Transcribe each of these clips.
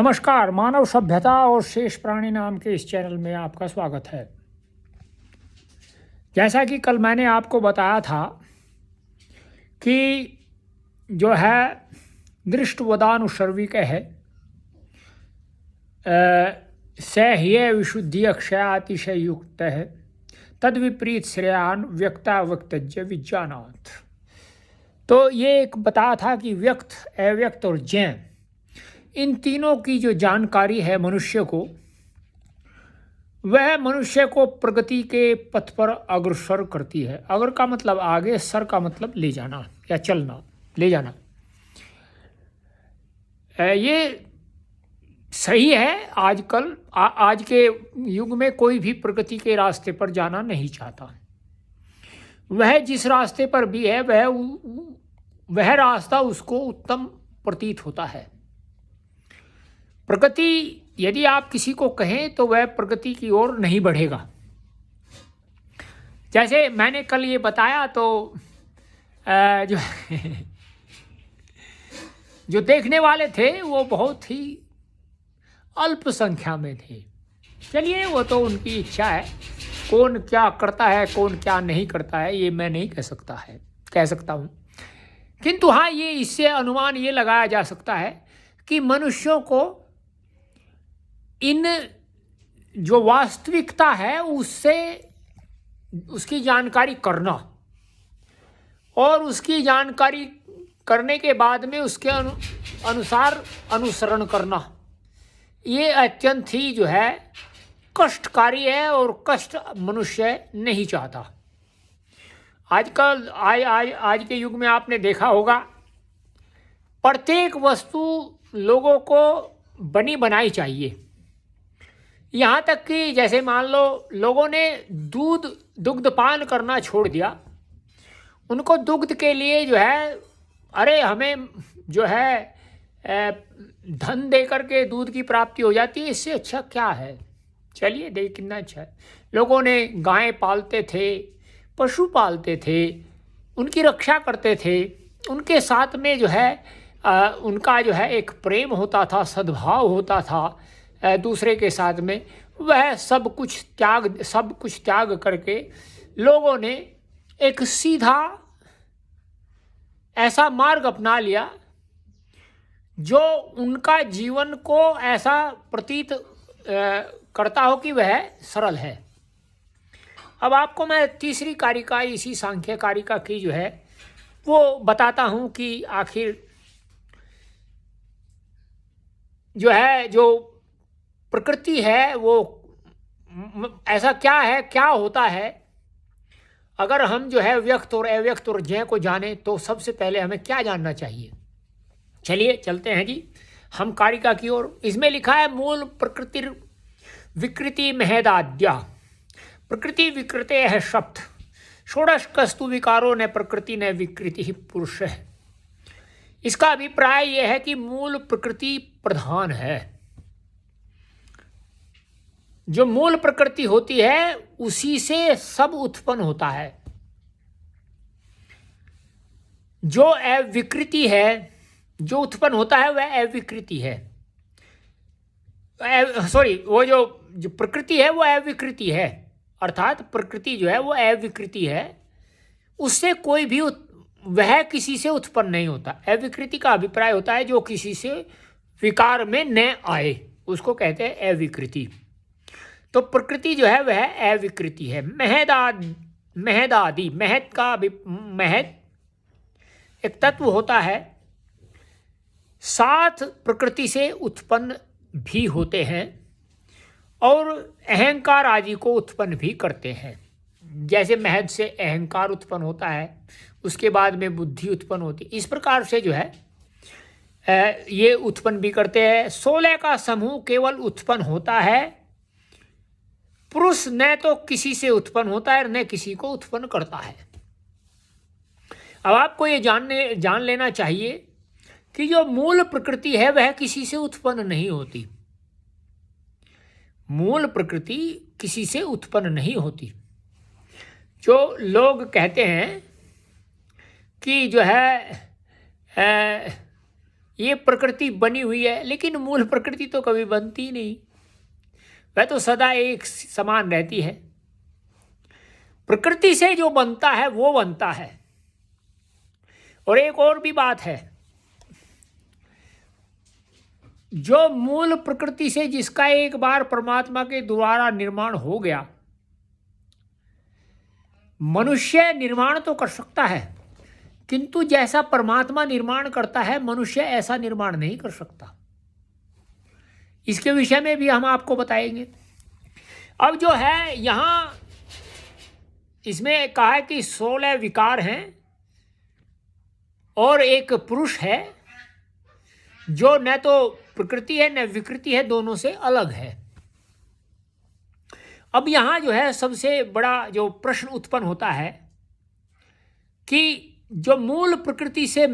नमस्कार, मानव सभ्यता और शेष प्राणी नाम के इस चैनल में आपका स्वागत है। जैसा कि कल मैंने आपको बताया था कि जो है दृष्टवदानुसर्विक है स ह्य विशुद्धि अक्षयातिशय युक्त है तद विपरीत श्रेयान व्यक्ता व्यक्तज्य विज्ञानात्। तो ये एक बताया था कि व्यक्त, अव्यक्त और ज्ञ, इन तीनों की जो जानकारी है मनुष्य को, वह मनुष्य को प्रगति के पथ पर अग्रसर करती है। अग्र का मतलब आगे, सर का मतलब ले जाना या चलना, ले जाना। ये सही है। आजकल आज के युग में कोई भी प्रगति के रास्ते पर जाना नहीं चाहता। वह जिस रास्ते पर भी है वह रास्ता उसको उत्तम प्रतीत होता है। प्रगति यदि आप किसी को कहें तो वह प्रगति की ओर नहीं बढ़ेगा। जैसे मैंने कल ये बताया तो जो देखने वाले थे वो बहुत ही अल्प संख्या में थे। चलिए, वो तो उनकी इच्छा है। कौन क्या करता है, कौन क्या नहीं करता है, ये मैं नहीं कह सकता हूँ। किंतु हाँ, ये इससे अनुमान ये लगाया जा सकता है कि मनुष्यों को इन जो वास्तविकता है उससे उसकी जानकारी करना और उसकी जानकारी करने के बाद में उसके अनुसार अनुसरण करना, ये अत्यंत ही जो है कष्टकारी है और कष्ट मनुष्य नहीं चाहता। आजकल आज के युग में आपने देखा होगा, प्रत्येक वस्तु लोगों को बनी बनाई चाहिए। यहाँ तक कि जैसे मान लो लोगों ने दुग्धपान करना छोड़ दिया, उनको दुग्ध के लिए जो है, अरे हमें जो है धन दे करके दूध की प्राप्ति हो जाती है, इससे अच्छा क्या है। चलिए, देख कितना अच्छा है। लोगों ने गायें पालते थे, पशु पालते थे, उनकी रक्षा करते थे, उनके साथ में जो है उनका जो है एक प्रेम होता था, सद्भाव होता था दूसरे के साथ में। वह सब कुछ त्याग करके लोगों ने एक सीधा ऐसा मार्ग अपना लिया जो उनका जीवन को ऐसा प्रतीत करता हो कि वह सरल है। अब आपको मैं तीसरी कारिका, इसी सांख्य कारिका की जो है वो बताता हूँ कि आखिर जो प्रकृति है वो ऐसा क्या है, क्या होता है। अगर हम जो है व्यक्त और अव्यक्त और ज्ञ को जाने तो सबसे पहले हमें क्या जानना चाहिए। चलिए चलते हैं जी हम कारिका की ओर। इसमें लिखा है, मूल प्रकृति विकृति महदाद्या प्रकृति विकृते है शब्द षोडश कस्तु विकारो न प्रकृति न विकृति ही पुरुष है। इसका अभिप्राय यह है कि मूल प्रकृति प्रधान है। जो मूल प्रकृति होती है उसी से सब उत्पन्न होता है। जो अविकृति है, जो उत्पन्न होता है वह अविकृति है। वो जो प्रकृति है वो अविकृति है, अर्थात प्रकृति जो है वो अविकृति है। उससे कोई भी वह किसी से उत्पन्न नहीं होता। अविकृति का अभिप्राय होता है जो किसी से विकार में न आए, उसको कहते हैं अविकृति। तो प्रकृति जो है वह अविकृति है। महदादि, महद एक तत्व होता है, साथ प्रकृति से उत्पन्न भी होते हैं और अहंकार आदि को उत्पन्न भी करते हैं। जैसे महद से अहंकार उत्पन्न होता है, उसके बाद में बुद्धि उत्पन्न होती है। इस प्रकार से जो है ये उत्पन्न भी करते हैं। 16 का समूह केवल उत्पन्न होता है। पुरुष न तो किसी से उत्पन्न होता है न किसी को उत्पन्न करता है। अब आपको ये जान लेना चाहिए कि जो मूल प्रकृति है वह किसी से उत्पन्न नहीं होती। मूल प्रकृति किसी से उत्पन्न नहीं होती। जो लोग कहते हैं कि जो है ये प्रकृति बनी हुई है, लेकिन मूल प्रकृति तो कभी बनती नहीं, वह तो सदा एक समान रहती है। प्रकृति से जो बनता है वो बनता है। और एक और भी बात है, जो मूल प्रकृति से जिसका एक बार परमात्मा के द्वारा निर्माण हो गया, मनुष्य निर्माण तो कर सकता है, किंतु जैसा परमात्मा निर्माण करता है मनुष्य ऐसा निर्माण नहीं कर सकता। इसके विषय में भी हम आपको बताएंगे। अब जो है यहाँ इसमें कहा है कि 16 विकार हैं और एक पुरुष है जो न तो प्रकृति है न विकृति है, दोनों से अलग है। अब यहाँ जो है सबसे बड़ा जो प्रश्न उत्पन्न होता है कि जो मूल प्रकृति से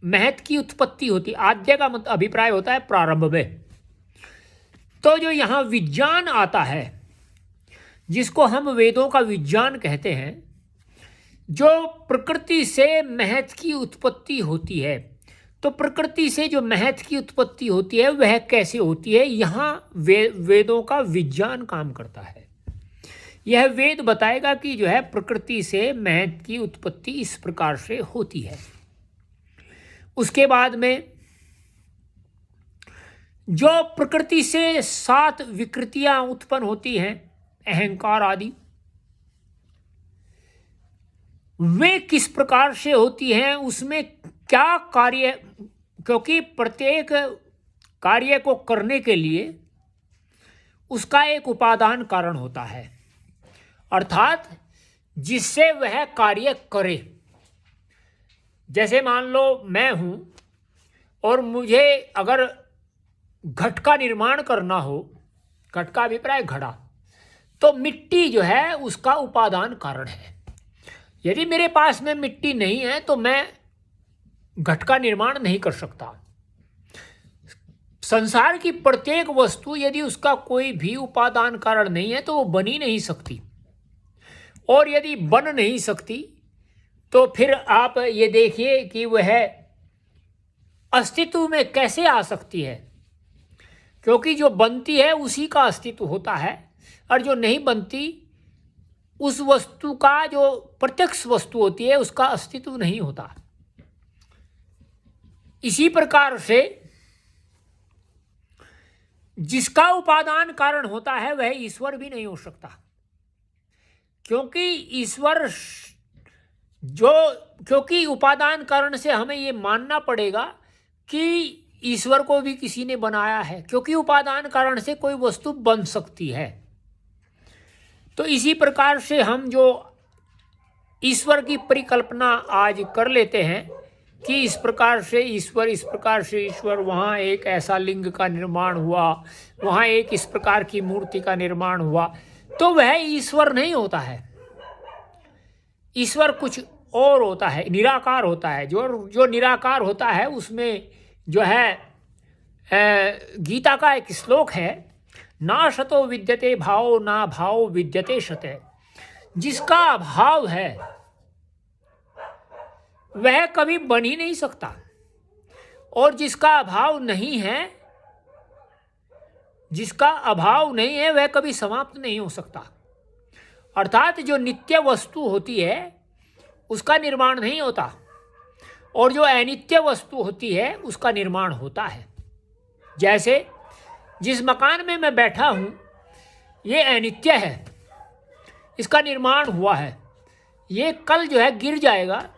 महत की उत्पत्ति होती, आद्य का मतलब अभिप्राय होता है प्रारंभ में, तो जो यहाँ विज्ञान आता है जिसको हम वेदों का विज्ञान कहते हैं, जो प्रकृति से महत की उत्पत्ति होती है, तो प्रकृति से जो महत की उत्पत्ति होती है वह कैसे होती है, यहाँ वेदों का विज्ञान काम करता है। यह वेद बताएगा कि जो है प्रकृति से महत की उत्पत्ति इस प्रकार से होती है। उसके बाद में जो प्रकृति से 7 विकृतियां उत्पन्न होती हैं, अहंकार आदि, वे किस प्रकार से होती हैं, उसमें क्या कार्य, क्योंकि प्रत्येक कार्य को करने के लिए उसका एक उपादान कारण होता है, अर्थात जिससे वह कार्य करे। जैसे मान लो मैं हूं और मुझे अगर घट का निर्माण करना हो, घट का अभिप्राय घड़ा, तो मिट्टी जो है उसका उपादान कारण है। यदि मेरे पास में मिट्टी नहीं है तो मैं घट का निर्माण नहीं कर सकता। संसार की प्रत्येक वस्तु यदि उसका कोई भी उपादान कारण नहीं है तो वो बन ही नहीं सकती, और यदि बन नहीं सकती तो फिर आप ये देखिए कि वह अस्तित्व में कैसे आ सकती है, क्योंकि जो बनती है उसी का अस्तित्व होता है, और जो नहीं बनती उस वस्तु का, जो प्रत्यक्ष वस्तु होती है, उसका अस्तित्व नहीं होता। इसी प्रकार से जिसका उपादान कारण होता है वह ईश्वर भी नहीं हो सकता, क्योंकि ईश्वर क्योंकि उपादान कारण से हमें ये मानना पड़ेगा कि ईश्वर को भी किसी ने बनाया है, क्योंकि उपादान कारण से कोई वस्तु बन सकती है। तो इसी प्रकार से हम जो ईश्वर की परिकल्पना आज कर लेते हैं कि इस प्रकार से ईश्वर, इस प्रकार से ईश्वर, वहाँ एक ऐसा लिंग का निर्माण हुआ, वहाँ एक इस प्रकार की मूर्ति का निर्माण हुआ, तो वह ईश्वर नहीं होता है। ईश्वर कुछ और होता है, निराकार होता है। जो निराकार होता है उसमें जो है गीता का एक श्लोक है, ना शतो विद्यते भावो ना भावो विद्यते शते। जिसका अभाव है वह कभी बन ही नहीं सकता, और जिसका अभाव नहीं है, जिसका अभाव नहीं है वह कभी समाप्त नहीं हो सकता। अर्थात जो नित्य वस्तु होती है उसका निर्माण नहीं होता, और जो अनित्य वस्तु होती है उसका निर्माण होता है। जैसे जिस मकान में मैं बैठा हूँ ये अनित्य है, इसका निर्माण हुआ है, ये कल जो है गिर जाएगा,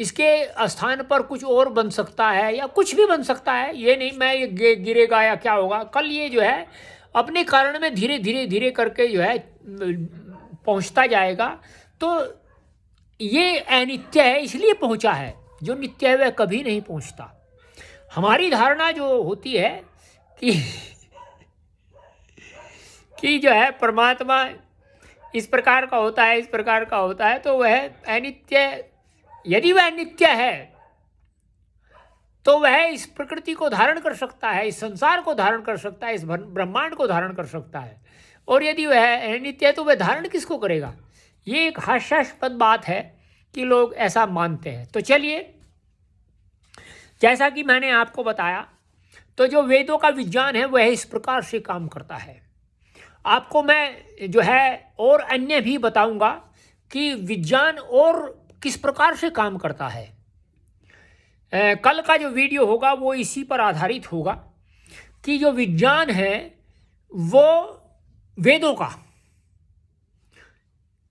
इसके स्थान पर कुछ और बन सकता है या कुछ भी बन सकता है, ये नहीं मैं ये गिरेगा या क्या होगा। कल ये जो है अपने कारण में धीरे धीरे धीरे करके जो है पहुंचता जाएगा। तो ये अनित्य है इसलिए पहुंचा है, जो नित्य है वह कभी नहीं पहुंचता। हमारी धारणा जो होती है कि जो है परमात्मा इस प्रकार का होता है, इस प्रकार का होता है, तो वह अनित्य, यदि वह नित्य है तो वह इस प्रकृति को धारण कर सकता है, इस संसार को धारण कर सकता है, इस ब्रह्मांड को धारण कर सकता है। और यदि वह अनित्य है तो वह धारण किसको करेगा? ये एक हास्यास्पद बात है कि लोग ऐसा मानते हैं। तो चलिए जैसा कि मैंने आपको बताया, तो जो वेदों का विज्ञान है वह इस प्रकार से काम करता है। आपको मैं जो है और अन्य भी बताऊंगा कि विज्ञान और किस प्रकार से काम करता है। कल का जो वीडियो होगा वो इसी पर आधारित होगा कि जो विज्ञान है वो वेदों का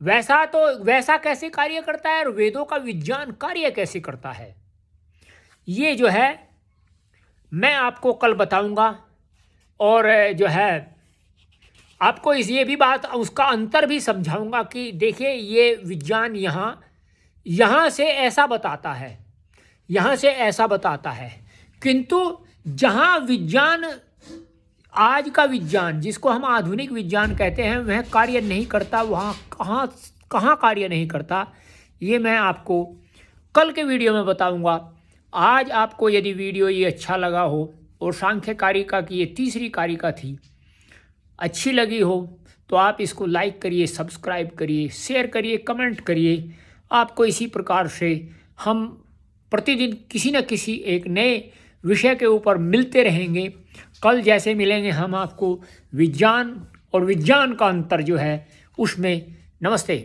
वैसा कैसे कार्य करता है और वेदों का विज्ञान कार्य कैसे करता है, ये जो है मैं आपको कल बताऊंगा। और जो है आपको ये भी बात उसका अंतर भी समझाऊंगा कि देखिए ये विज्ञान यहाँ से ऐसा बताता है, यहाँ से ऐसा बताता है, किंतु जहाँ विज्ञान आज का विज्ञान जिसको हम आधुनिक विज्ञान कहते हैं वह कार्य नहीं करता, वहाँ कहाँ कार्य नहीं करता, ये मैं आपको कल के वीडियो में बताऊंगा। आज आपको यदि वीडियो ये अच्छा लगा हो और सांख्य कारिका की ये तीसरी कारिका थी अच्छी लगी हो तो आप इसको लाइक करिए, सब्सक्राइब करिए, शेयर करिए, कमेंट करिए। आपको इसी प्रकार से हम प्रतिदिन किसी न किसी एक नए विषय के ऊपर मिलते रहेंगे। कल जैसे मिलेंगे हम आपको विज्ञान और विज्ञान का अंतर जो है उसमें। नमस्ते।